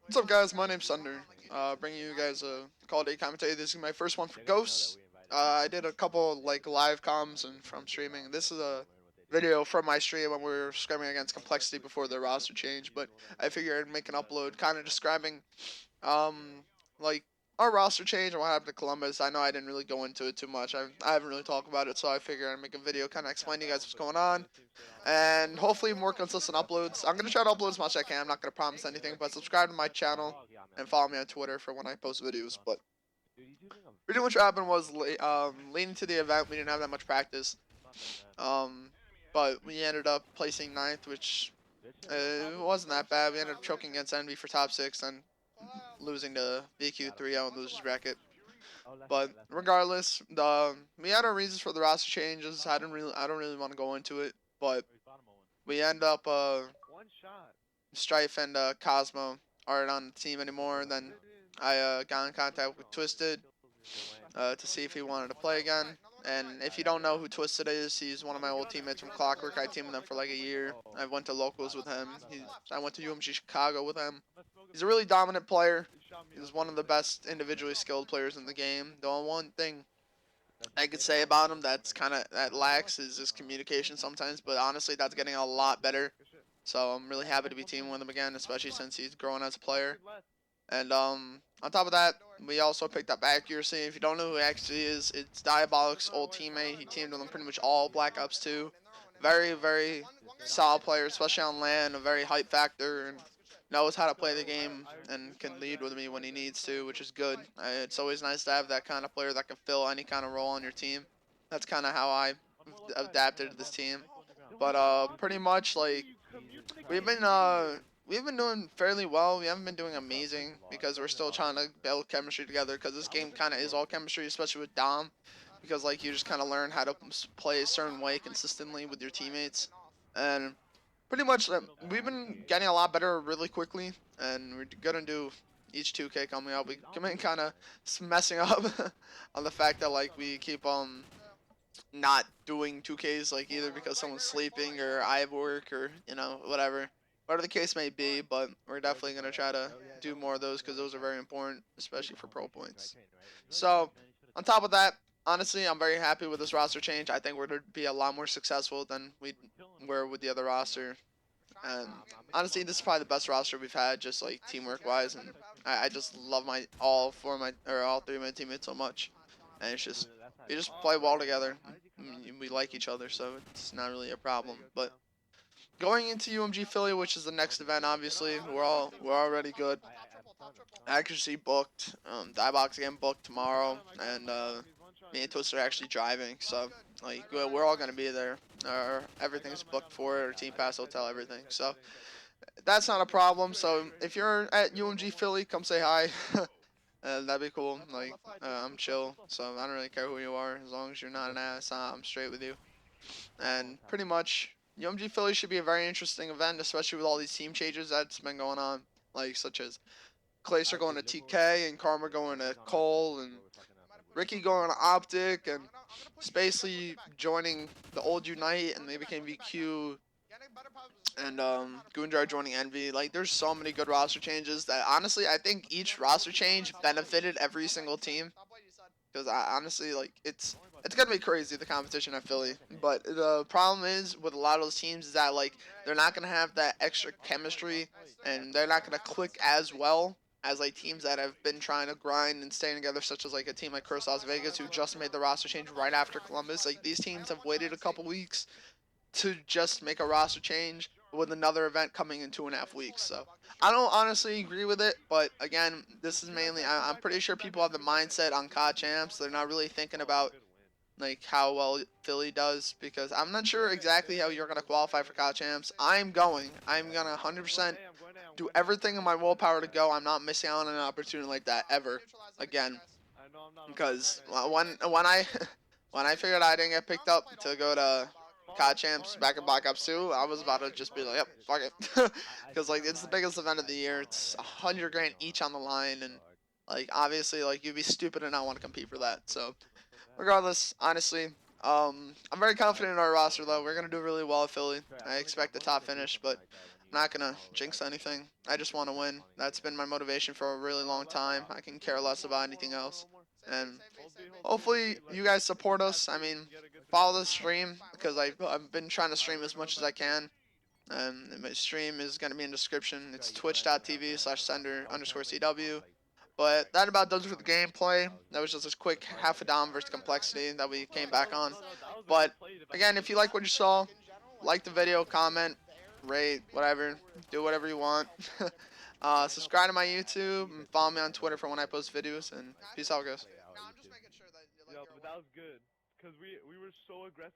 What's up, guys? My name's Thunder. Bringing you guys a Call of Duty commentary. This is my first one for Ghosts. I did a couple like live comms and from streaming. This is a video from my stream when we were scrimming against Complexity before the roster change. But I figured I'd make an upload, kind of describing um like our roster change and what happened to Columbus. I know I didn't really go into it too much. I haven't really talked about it, so I figured I'd make a video, kind of explain to you guys what's going on and hopefully more consistent uploads. I'm gonna try to upload as much as I can. I'm not gonna promise anything, but subscribe to my channel and follow me on Twitter for when I post videos. But pretty much what happened was leading to the event, we didn't have that much practice. Um, but we ended up placing ninth, which it wasn't that bad. We ended up choking against Envy for top six and losing to VQ 3-0 and losers bracket. But regardless, we had our reasons for the roster changes. I don't really want to go into it, but we end up Strife and Cosmo aren't on the team anymore. And then I got in contact with Twisted to see if he wanted to play again. And if you don't know who Twisted is, he's one of my old teammates from Clockwork. I teamed with him for like a year. I went to locals with him. I went to UMG Chicago with him. He's a really dominant player. He's one of the best individually skilled players in the game. The only one thing I could say about him that lacks is his communication sometimes, but honestly, that's getting a lot better. So I'm really happy to be teaming with him again, especially since he's growing as a player. And on top of that, we also picked up accuracy. If you don't know who he actually is, it's Diabolic's old teammate. He teamed with him pretty much all Black Ops 2. Very, very solid player, especially on land. A very hype factor and knows how to play the game and can lead with me when he needs to, which is good. It's always nice to have that kind of player that can fill any kind of role on your team. That's kind of how I adapted to this team. But pretty much like we've been uh we've been doing fairly well. We haven't been doing amazing because we're still trying to build chemistry together. Because this game kind of is all chemistry, especially with Dom. Because like you just kind of learn how to play a certain way consistently with your teammates, and pretty much we've been getting a lot better really quickly. And we're gonna do each 2K coming up. We come in kind of messing up on the fact that like we keep not doing 2Ks like either because someone's sleeping or I have work or whatever the case may be. But we're definitely gonna try to do more of those because those are very important, especially for pro points. So on top of that, honestly, I'm very happy with this roster change. I think we're going to be a lot more successful than we were with the other roster. And honestly, this is probably the best roster we've had, just like teamwork wise. And I just love all three of my teammates so much. And it's just we just play well together. We like each other, so it's not really a problem. But going into UMG Philly, which is the next event, obviously we're already good. Accuracy booked. Diebox again booked tomorrow, and me and Twister are actually driving. So like we're all gonna be there. Everything's booked for it. Our team pass, hotel, everything. So that's not a problem. So if you're at UMG Philly, come say hi. That'd be cool. Like I'm chill, so I don't really care who you are as long as you're not an ass. I'm straight with you. And pretty much UMG Philly should be a very interesting event, especially with all these team changes that's been going on, like such as Clayster going to TK and Karma going to Cole and Ricky going to Optic and Spacely joining the old Unite and they became VQ and Goonjar joining Envy. Like there's so many good roster changes that honestly I think each roster change benefited every single team because I honestly like it's gonna be crazy the competition at Philly. But the problem is with a lot of those teams is that like they're not gonna have that extra chemistry and they're not gonna click as well as like teams that have been trying to grind and stay together, such as like a team like Curse Las Vegas who just made the roster change right after Columbus. Like these teams have waited a couple weeks to just make a roster change with another event coming in 2.5 weeks. So I don't honestly agree with it, but again, this is mainly I'm pretty sure people have the mindset on COD champs. They're not really thinking about like how well Philly does because I'm not sure exactly how you're gonna qualify for COD champs. I'm going. I'm gonna 100% do everything in my willpower to go. I'm not missing out on an opportunity like that ever again because when I when I figured I didn't get picked up to go to COD champs back in Black Ops 2, I was about to just be like, yep, fuck it, because like it's the biggest event of the year. It's 100 grand each on the line, and like obviously like you'd be stupid to not want to compete for that. So regardless, honestly, I'm very confident in our roster though. We're gonna do really well at Philly. I expect the top finish, but I'm not gonna jinx anything. I just want to win. That's been my motivation for a really long time. I can care less about anything else. And hopefully you guys support us. I mean, follow the stream because I've been trying to stream as much as I can. And my stream is going to be in the description. It's twitch.tv/sender_CW. But that about does it for the gameplay. That was just a quick half a dom versus complexity that we came back on. But again, if you like what you saw, like the video, comment, rate, whatever. Do whatever you want. Subscribe to my YouTube and follow me on Twitter for when I post videos. And peace out, guys. Yeah, but that was good because we were so aggressive.